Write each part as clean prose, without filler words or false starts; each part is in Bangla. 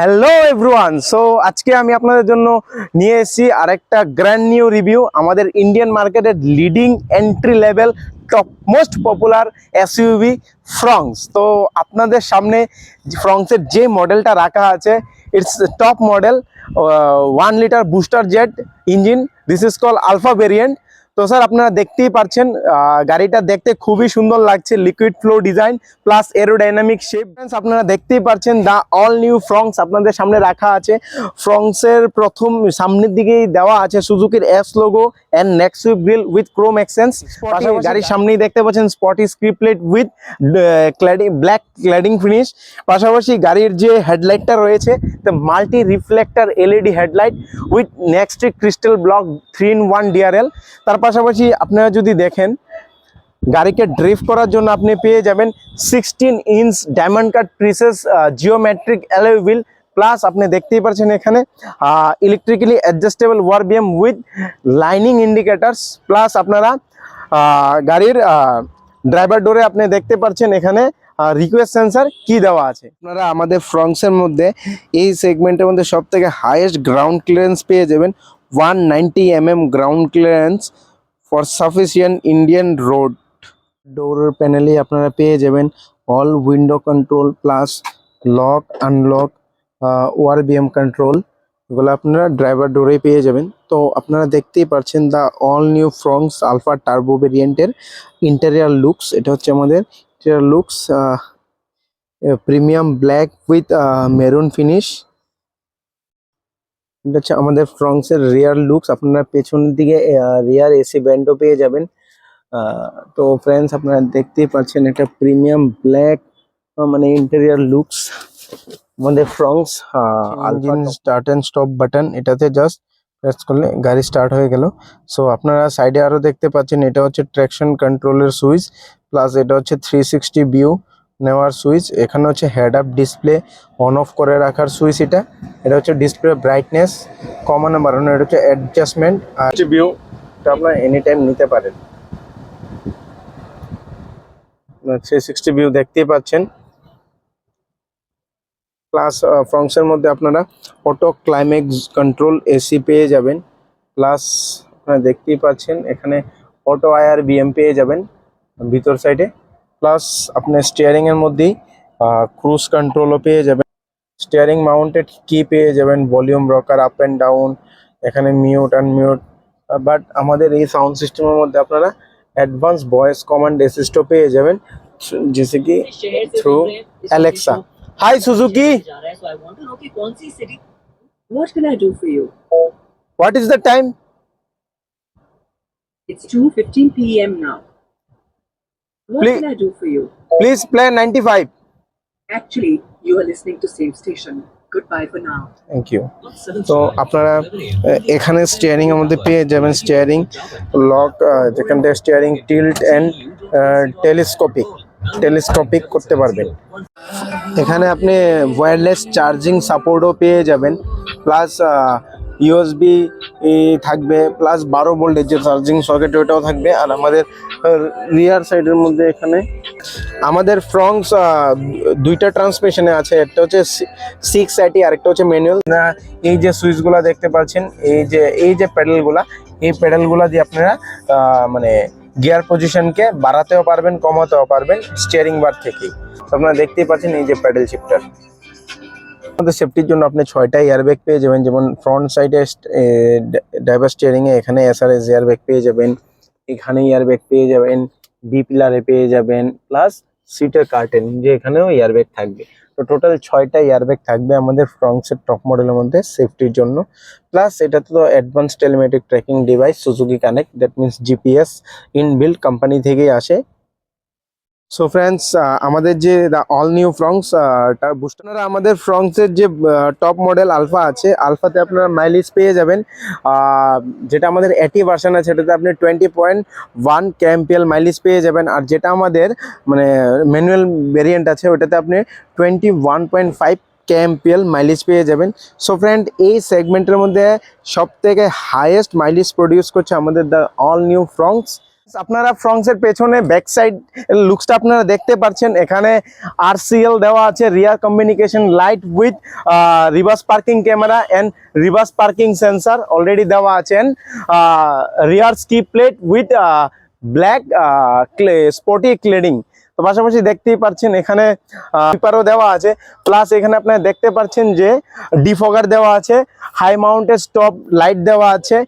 হ্যালো এভরিওয়ান, সো আজকে আমি আপনাদের জন্য নিয়ে এসেছি আরেকটা গ্র্যান্ড নিউ রিভিউ আমাদের ইন্ডিয়ান মার্কেটের leading entry level top most popular SUV Fronx. তো আপনাদের সামনে ফ্রংসের যে মডেলটা রাখা আছে, it's top model 1 litre booster jet engine. This is call alpha variant. তো স্যার আপনারা দেখতেই পাচ্ছেন গাড়িটা দেখতে খুবই সুন্দর লাগছে, liquid flow design plus aerodynamic shape. আপনারা দেখতেই পাচ্ছেন দা অল নিউ ফ্রংস আপনাদের সামনে রাখা আছে। ফ্রংসের প্রথম সামনের দিকেই দেওয়া আছে সুজুকির S logo and next sweep grille with chrome accents. গাড়ির সামনেই দেখতে পাচ্ছেন sporty skid plate with black cladding finish. পাশাপাশি গাড়ির যে হেডলাইটটা রয়েছে multi reflector LED headlight with next crystal block 3-in-1 DRL. তার পাশাপাশি আপনারা যদি দেখেন গাড়িকে ড্রিফট করার জন্য আপনি পেয়ে যাবেন 16 inch diamond cut precision geometric alloy wheel, plus আপনি দেখতেই পাচ্ছেন এখানে electrically adjustable ORVM with lining indicators. Plus আপনারা গাড়ির ড্রাইভার ডোরে আপনি দেখতে পাচ্ছেন এখানে রিকোয়েস্ট সেন্সার কি দেওয়া আছে। আপনারা আমাদের ফ্রংসের মধ্যে এই সেগমেন্টের মধ্যে সব থেকে হাইয়েস্ট গ্রাউন্ড ক্লিয়ারেন্স পেয়ে যাবেন 190 mm ground clearance for sufficient Indian road. Door প্যানেলে আপনারা পেয়ে যাবেন all window control plus lock unlock ORVM control, এগুলো আপনারা ড্রাইভার ডোরে পেয়ে যাবেন। তো আপনারা দেখতেই পাচ্ছেন the all new Fronx Alpha turbo ভেরিয়েন্টের ইন্টেরিয়ার লুকস। এটা হচ্ছে আমাদের interior looks, premium black with maroon finish. এটা হচ্ছে আমাদের ফ্রংসের রিয়ার লুকস। আপনারা পেছনের দিকে রিয়ার এসি ব্যান্ডও পেয়ে যাবেন। তো ফ্রেন্ডস আপনারা দেখতেই পাচ্ছেন এটা প্রিমিয়াম ব্ল্যাক মানে ইন্টেরিয়ার লুকস আমাদের Fronx. Engine start and stop button, এটাতে জাস্ট প্রেস করলে গাড়ি স্টার্ট হয়ে গেল। সো আপনারা সাইডে আরো দেখতে পাচ্ছেন এটা হচ্ছে ট্র্যাকশন কন্ট্রোলের সুইচ, প্লাস এটা হচ্ছে 360 ভিউ নেওয়ার সুইচ। এখানে হচ্ছে head up display on of করে রাখার সুইচ। এটা হচ্ছে ডিসপ্লে ব্রাইটনেস কমানো বাড়ানো, এটা হচ্ছে অ্যাডজাস্টমেন্ট আর ভিউ, এটা আপনারা এনি টাইম নিতে পারেন। 360 ভিউ দেখতেই পাচ্ছেন। প্লাস ফ্রংসের মধ্যে আপনারা অটো ক্লাইম্যাক্স কন্ট্রোল এসি পেয়ে যাবেন। প্লাস আপনারা দেখতেই পাচ্ছেন এখানে অটো আইআরবিএম পেয়ে যাবেন ভিতর সাইডে। প্লাস আপনার স্টিয়ারিং এর মধ্যেই ক্রুজ কন্ট্রোলও পেয়ে যাবেন, স্টিয়ারিং মাউন্টেড কি পেয়ে যাবেন, volume rocker up and down, এখানে মিউট আনমিউট। বাট আমাদের এই সাউন্ড সিস্টেমের মধ্যে আপনারা অ্যাডভান্স ভয়েস কমান্ড অ্যাসিস্টও পেয়ে যাবেন, जैसे कि through Alexa. Hi Suzuki, What can I do for you? what is the time? It's 2:15 p.m. now. What Please- can I do for you? Please play 95. Actually, you are listening to same station. Goodbye for now. Thank you. তো আপনারা এখানে স্টিয়ারিং এর মধ্যে পেয়ে যাবেন স্টিয়ারিং লক, যেখান থেকে স্টিয়ারিং টিল্ট অ্যান্ড টেলিস্কোপিক করতে পারবেন। এখানে আপনি ওয়্যারলেস চার্জিং সাপোর্টও পেয়ে যাবেন, প্লাস ইউএসবি থাকবে, প্লাস 12 ভোল্টের যে চার্জিং সকেট ওটাও থাকবে। আর আমাদের রিয়ার সাইডের মধ্যে এখানে আমাদের ফ্রংস দুইটা ট্রান্সমিশনে আছে, একটা হচ্ছে 680 আর একটা হচ্ছে ম্যানুয়াল। এই যে সুইচগুলা দেখতে পাচ্ছেন, এই যে প্যাডেলগুলা, এই প্যাডেলগুলা দিয়ে আপনারা মানে গিয়ার পজিশনকে বাড়াতেও পারবেন কমাতেও পারবেন স্টিয়ারিং বার থেকেই। আপনারা দেখতেই পাচ্ছেন এই যে প্যাডেল শিফটার। আমাদের সেফটির জন্য আপনি 6টা এয়ারব্যাগ পেয়ে যাবেন, যেমন ফ্রন্ট সাইডে ড্রাইভার স্টিয়ারিং এ এখানে এসআরএস এয়ারব্যাগ পেয়ে যাবেন, এখানে এয়ারব্যাগ পেয়ে যাবেন, বি পিলারে পেয়ে যাবেন, প্লাস সিটের কার্টেন যে এখানেও এয়ারব্যাগ থাকবে। তো টোটাল 6টা এয়ারব্যাগ থাকবে আমাদের ফ্রংসের টপ মডেলের মধ্যে সেফটির জন্য। প্লাস এটা তো advance telematic tracking device Suzuki Connect, that means GPS inbuilt company থেকেই আসে। সো ফ্রেন্ডস আমাদের যে অল নিউ ফ্রংস বুস্টার, আমাদের ফ্রংসের যে টপ মডেল আলফা আছে, আলফাতে আপনারা মাইলেজ পেয়ে যাবেন, যেটা আমাদের 80 ভার্সন আছে সেটাতে আপনি 20.1 kmpl মাইলেজ পেয়ে যাবেন। আর যেটা আমাদের মানে ম্যানুয়াল ভেরিয়েন্ট আছে ওটাতে আপনি 21.5 kmpl মাইলেজ পেয়ে যাবেন। সো ফ্রেন্ড এই সেগমেন্টের মধ্যে সব থেকে হাইয়েস্ট মাইলেজ প্রডিউস করছে আমাদের দ্য অল নিউ ফ্রংস। আপনারা ফ্রন্টসের পেছনে ব্যাক সাইড লুকসটা আপনারা দেখতে পাচ্ছেন, এখানে RCL দেওয়া আছে, rear communication light with reverse parking camera and reverse parking sensor already দেওয়া আছেন, rear skid plate with black sporty cladding. তো পাশাপাশি দেখতেই পাচ্ছেন এখানে স্পিকারও দেওয়া আছে, প্লাস এখানে আপনারা দেখতে পাচ্ছেন যে ডিফগার দেওয়া আছে, হাই মাউন্টেড স্টপ লাইট দেওয়া আছে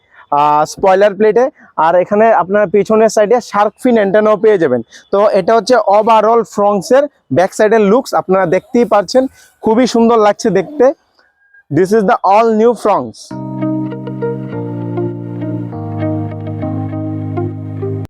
স্পয়লার প্লেটে, আর এখানে আপনার পিছনের সাইডে শার্ক ফিন অ্যান্টেনাও পেয়ে যাবেন। তো এটা হচ্ছে ওভারঅল ফ্রন্টসের ব্যাক সাইডের লুকস, আপনারা দেখতেই পাচ্ছেন খুবই সুন্দর লাগছে দেখতে। This is the all new fronts.